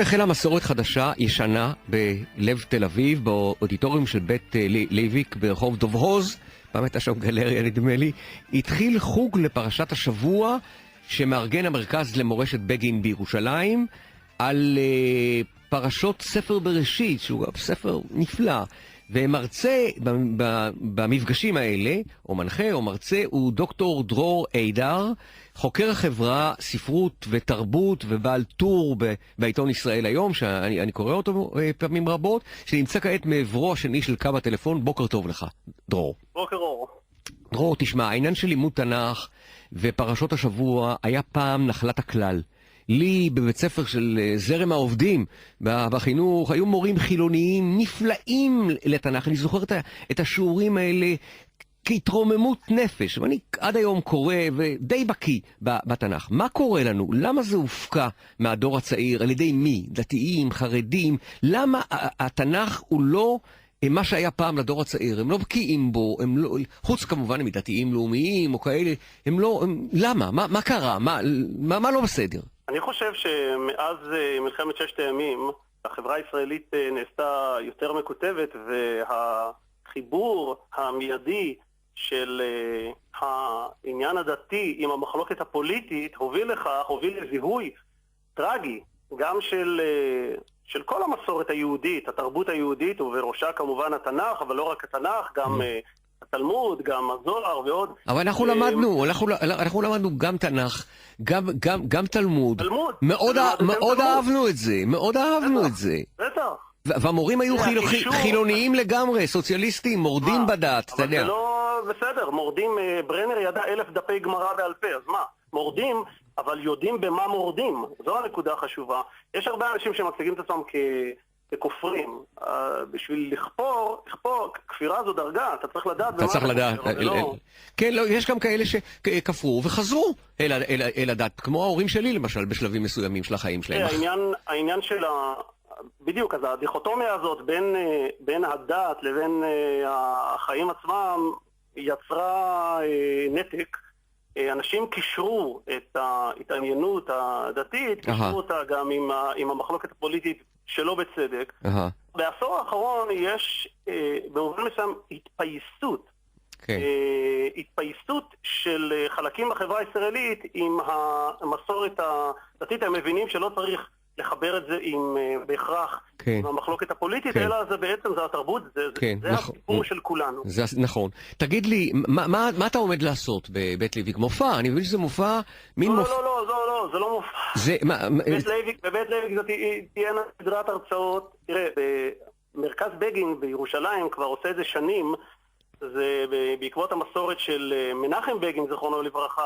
החלה מסורת חדשה, ישנה, בלב תל אביב, באודיטוריום של בית לייביק ברחוב דוב הוז, פעם הייתה שם גלריה נדמה לי, התחיל חוג לפרשת השבוע שמארגן המרכז למורשת בגין בירושלים, על פרשות ספר בראשית, שהוא ספר נפלא, ומרצה במפגשים האלה, או מנחה או מרצה, הוא דוקטור דרור אידר, חוקר החברה, ספרות ותרבות ובעל טור בעיתון ישראל היום, שאני קורא אותו פעמים רבות, שנמצא כעת מעברו השני של קו הטלפון. בוקר טוב לך, דרור. בוקר אור. דרור, תשמע, העניין של לימוד תנ"ך ופרשות השבוע היה פעם נחלת הכלל. לי בבית ספר של זרם העובדים בחינוך היו מורים חילוניים נפלאים לתנ"ך. אני זוכר את השיעורים האלה כהתרוממות נפש, ואני עד היום קורא ודי בקיא בתנ"ך. מה קורה לנו? למה זה הופקע מהדור הצעיר? על ידי מי? דתיים, חרדים? למה התנ"ך הוא לא מה שהיה פעם לדור הצעיר? הם לא בקיאים בו, הם לא, חוץ כמובן מדתיים לאומיים או כאלה, הם לא, למה? מה קרה? מה לא בסדר? אני חושב שמאז מלחמת ששת הימים, החברה הישראלית נעשתה יותר מקוטבת, והחיבור המיידי של העניין הדתי עם המחלוקת הפוליטית הוביל לזיהוי טרגי, גם של כל המסורת היהודית, התרבות היהודית, ובראשה כמובן התנ"ך, אבל לא רק התנ"ך, גם התלמוד, גם הזוהר ועוד. אבל אנחנו למדנו גם תנ"ך, גם תלמוד. מאוד אהבנו את זה, בטח. והמורים היו חילוניים לגמרי, סוציאליסטים, מורדים בדת, אתה יודע. אבל זה לא בסדר, מורדים, ברנר ידע 1000 דפי גמרא בעל פה, אז מה? מורדים, אבל יודעים במה מורדים, זו הנקודה החשובה. יש הרבה אנשים שמציגים את עצמם ככופרים. בשביל לכפור, כפירה זו דרגה, אתה צריך לדעת. אתה צריך לדעת. כן, יש גם כאלה שכפרו וחזרו אל הדת, כמו ההורים שלי למשל, בשלבים מסוימים של החיים שלהם. העניין של בדיוק, אז הדיכוטומיה הזאת בין הדת לבין החיים עצמם יצרה נתק. אנשים קישרו את ההתעניינות הדתית, קישרו אותה גם עם המחלוקת הפוליטית שלא בצדק. בעשור האחרון יש במובן מסוים התפייסות של חלקים בחברה הישראלית עם המסורת הדתית. הם מבינים שלא צריך לחבר את זה בהכרח עם המחלוקת הפוליטית, אלא זה בעצם, זה התרבות, זה הסיפור של כולנו. זה נכון. תגיד לי, מה אתה עומד לעשות בבית לייביק? מופע? אני מבין שזה מופע... לא, זה לא מופע. בבית לייביק זאת תהיה סדרת הרצאות. תראה, במרכז בגין בירושלים כבר עושה את זה שנים, זה בעקבות המסורת של מנחם בגין, זכרונו לברכה,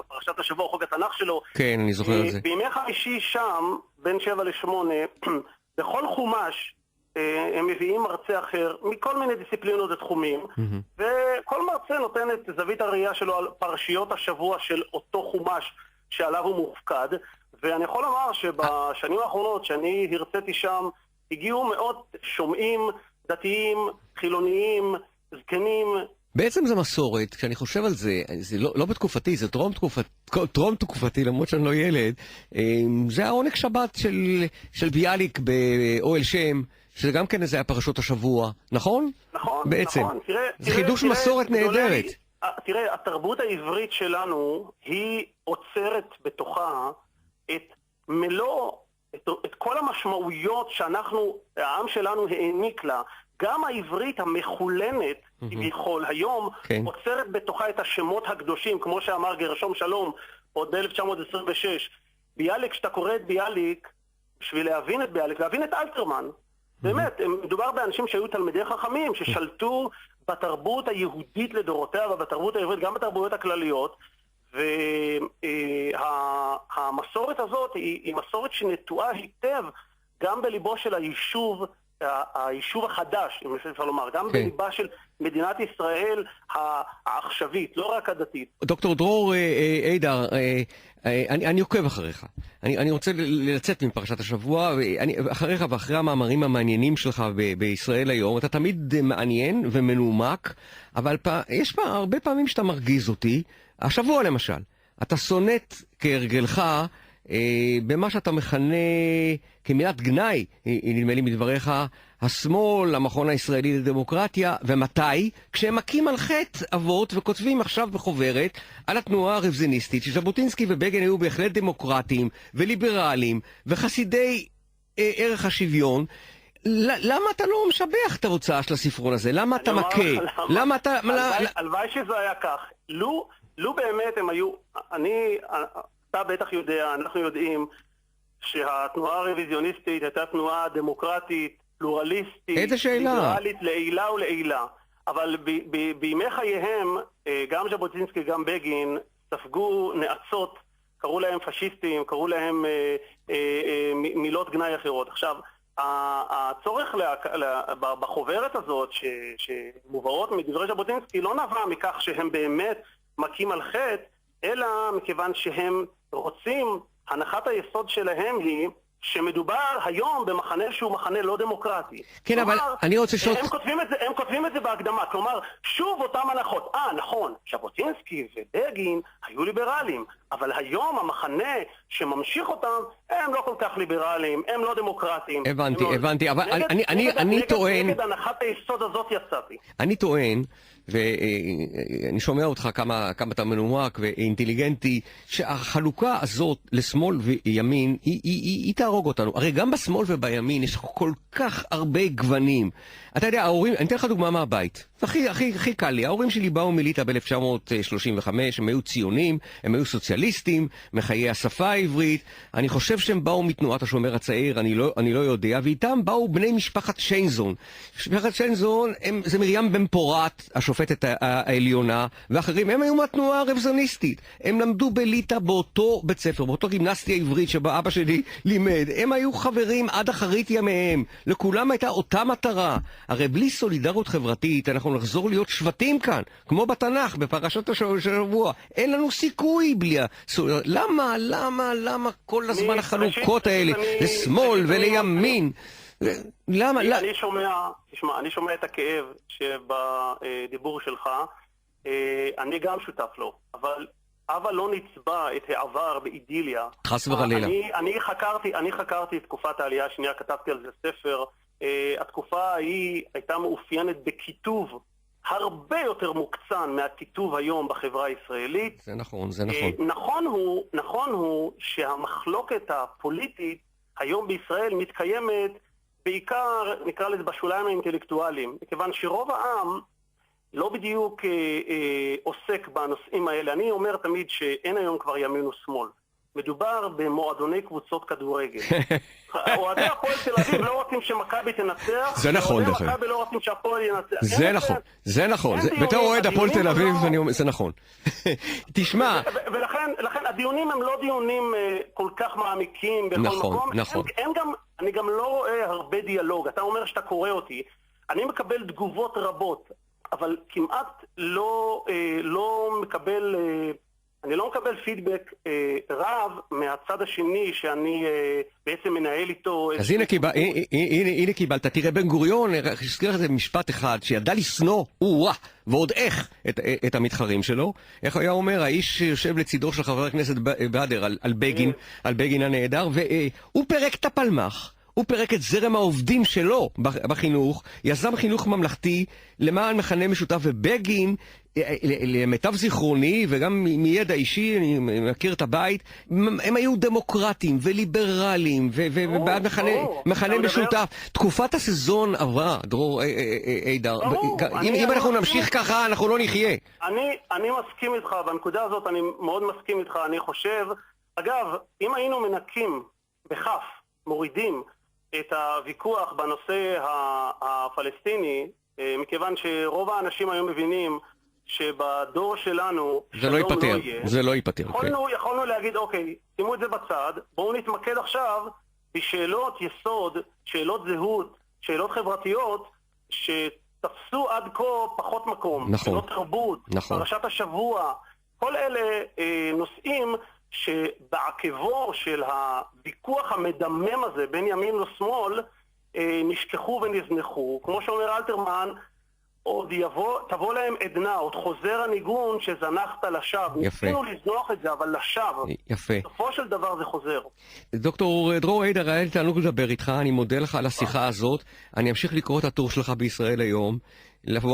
פרשת השבוע, חוק התנ"ך שלו. כן, אני זוכר את זה. בימי חמישי שם, בין 7 ל-8, בכל חומש הם מביאים מרצה אחר, מכל מיני דיסציפלינות ותחומים, וכל מרצה נותן את זווית הראייה שלו על פרשיות השבוע של אותו חומש שעליו הוא מופקד, ואני יכול לומר שבשנים האחרונות שאני הרציתי שם, הגיעו מאות שומעים, דתיים, חילוניים, זקנים. בעצם זה מסורת, כשאני חושב על זה, זה לא בתקופתי, זה טרום תקופתי, למרות שאני לא ילד, זה העונג שבת של ביאליק באוהל שם, שזה גם כן איזה הפרשות השבוע, נכון? נכון, בעצם. נכון. זה חידוש מסורת נהדרת. תראה, התרבות העברית שלנו היא עוצרת בתוכה את מלוא, את כל המשמעויות העם שלנו העניק לה. גם העברית המחולנת, כביכול, היום, עוצרת בתוכה את השמות הקדושים, כמו שאמר גרשום שלום, עוד ב-1926. ביאליק, כשאתה קורא את ביאליק, בשביל להבין את ביאליק, להבין את אלתרמן, באמת, מדובר באנשים שהיו תלמידי חכמים, ששלטו בתרבות היהודית לדורותיה, ובתרבות העברית, גם בתרבויות הכלליות, והמסורת הזאת היא מסורת שנטועה היטב גם בליבו של היישוב החדש, אם אפשר לומר, גם בליבה של מדינת ישראל העכשווית, לא רק הדתית. דוקטור דרור אידר, אני עוקב אחריך. אני רוצה לצאת מפרשת השבוע, אחריך ואחרי המאמרים המעניינים שלך בישראל היום, אתה תמיד מעניין ומנומק, אבל יש הרבה פעמים שאתה מרגיז אותי. השבוע למשל, אתה סונט כהרגלך במה שאתה מכנה כמילת גנאי, נדמה לי מדבריך, השמאל, המכון הישראלי לדמוקרטיה, ומתי? כשהם מכים על חטא אבות וכותבים עכשיו בחוברת על התנועה הרוויזיוניסטית, שז'בוטינסקי ובגין היו בהחלט דמוקרטים וליברליים וחסידי ערך השוויון. למה אתה לא משבח את ההוצאה של הספרון הזה? למה אתה מכה? למה אתה... הלוואי שזה היה כך. לו באמת הם היו... אתה בטח יודע, אנחנו יודעים שהתנועה הרוויזיוניסטית הייתה תנועה דמוקרטית, פלורליסטית, איזה שאלה? ליברלית לעילה ולעילה. אבל בימי חייהם, גם ז'בוטינסקי, גם בגין, ספגו נאצות, קראו להם פשיסטים, קראו להם מילות גנאי אחרות. עכשיו, הצורך בחוברת הזאת שמובאות מדברי ז'בוטינסקי לא נבע מכך שהם באמת מכים על חטא, אלא מכיוון שהם רוצים, הנחת היסוד שלהם היא שמדובר היום במחנה שהוא מחנה לא דמוקרטי. כן, אבל אני רוצה לשאול... הם כותבים את זה בהקדמה, כלומר, שוב אותם הנחות. נכון, ז'בוטינסקי ובגין היו ליברליים, אבל היום המחנה שממשיך אותם, הם לא כל כך ליברליים, הם לא דמוקרטיים. הבנתי, אבל אני טוען... נגד הנחת היסוד הזאת יצאתי. אני טוען, ואני שומע אותך כמה אתה מנומק ואינטליגנטי, שהחלוקה הזאת לשמאל וימין היא תהרוג אותנו. הרי גם בשמאל ובימין יש כל כך הרבה גוונים. אתה יודע, ההורים, אני אתן לך דוגמה מהבית. הכי קל לי, ההורים שלי באו מליטא ב-1935, הם היו ציונים, הם היו סוציאליסטים, מחיי השפה העברית. אני חושב שהם באו מתנועת השומר הצעיר, אני לא יודע, ואיתם באו בני משפחת שיינזון. משפחת שיינזון זה מרים בן פורת, השופטת העליונה, ואחרים, הם היו מהתנועה הרוויזיוניסטית. הם למדו בליטא באותו בית ספר, באותו גימנסיה עברית שבה אבא שלי לימד. הם היו חברים עד אחרית ימיהם. לכולם הייתה אותה מטרה. הרי בלי סולידריות חברתית אנחנו נחזור להיות שבטים כאן, כמו בתנ"ך, בפרשת השבוע. אין לנו סיכוי בלי למה כל הזמן החלוקות האלה לשמאל ולימין? למה? אני שומע את הכאב שבדיבור שלך, אני גם שותף לו, אבל לא נצבע את העבר באידיליה. חס וחלילה. אני חקרתי את תקופת העלייה השנייה, כתבתי על זה ספר. התקופה ההיא הייתה מאופיינת בכיתוב הרבה יותר מוקצן מהכיתוב היום בחברה הישראלית. זה נכון, זה נכון. נכון הוא שהמחלוקת הפוליטית היום בישראל מתקיימת בעיקר, נקרא לזה, בשוליים האינטלקטואליים, מכיוון שרוב העם לא בדיוק עוסק בנושאים האלה. אני אומר תמיד שאין היום כבר ימין ושמאל. מדובר במועדוני קבוצות כדורגל. אוהדי הפועל תל אביב לא רוצים שמכבי תנצח. זה נכון, דרך אגב. מכבי לא רוצים שהפועל ינצח. זה נכון. בתור אוהד הפועל תל אביב, זה נכון. תשמע. ולכן הדיונים הם לא דיונים כל כך מעמיקים בכל מקום. נכון. אני גם לא רואה הרבה דיאלוג. אתה אומר שאתה קורא אותי. אני מקבל תגובות רבות, אבל כמעט לא מקבל... אני לא מקבל פידבק רב מהצד השני שאני בעצם מנהל איתו... אז הנה קיבלת, תראה, בן גוריון הזכיר את זה במשפט אחד, שידע לשנוא, ועוד איך, את המתחרים שלו. איך היה אומר, האיש שיושב לצידו של חבר הכנסת באדר על בגין הנהדר, והוא פרק את הפלמ"ח. הוא פרק את זרם העובדים שלו בחינוך, יזם חינוך ממלכתי למען מכנה משותף, ובגין, למיטב זיכרוני וגם מידע אישי, אני מכיר את הבית, הם היו דמוקרטים וליברליים ובעד מכנה משותף. תקופת הסזון עברה, דרור אידר. אם אנחנו נמשיך ככה, אנחנו לא נחיה. אני מסכים איתך, בנקודה הזאת אני מאוד מסכים איתך. אני חושב, אגב, אם היינו מנקים בכף, מורידים את הוויכוח בנושא הפלסטיני, מכיוון שרוב האנשים היום מבינים שבדור שלנו זה לא ייפטר. יכולנו להגיד, אוקיי, שימו את זה בצד, בואו נתמקד עכשיו בשאלות יסוד, שאלות זהות, שאלות חברתיות, שתפסו עד כה פחות מקום. שאלות תרבות, פרשת השבוע, כל אלה נושאים שבעקבו של הוויכוח המדמם הזה בין ימין ושמאל נשכחו ונזנחו. כמו שאומר אלתרמן, עוד תבוא להם עדנה, עוד חוזר הניגון שזנחת לשווא. יפה. ניסינו לזנוח את זה, אבל לשווא. יפה. בסופו של דבר זה חוזר. דוקטור דרור היידר, היה לי תענוג לדבר איתך, אני מודה לך על השיחה הזאת. אני אמשיך לקרוא את הטור שלך בישראל היום,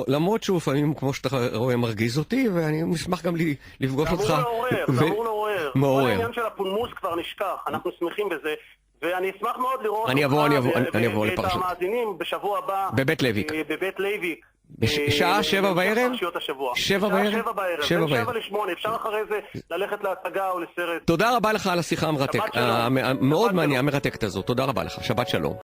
למרות שהוא לפעמים, כמו שאתה רואה, מרגיז אותי, ואני אשמח גם לפגוש אותך. זה אמור לעורר. מעורר. כל העניין של הפולמוס כבר נשכח, אנחנו שמחים בזה. ואני אשמח מאוד לראות אני אבוא ואת לפרשת. המאזינים בשבוע הבא. בבית לויק. בבית לויק. בשעה 7 בערב? 7 בערב? 7 בערב. 7 בין בערב. 7 ל-8. אפשר אחרי זה ללכת להצגה או לסרט. תודה רבה לך על השיחה שבת שלום. המאוד שבת מעניין, שלום. המרתקת הזאת. תודה רבה לך. שבת שלום.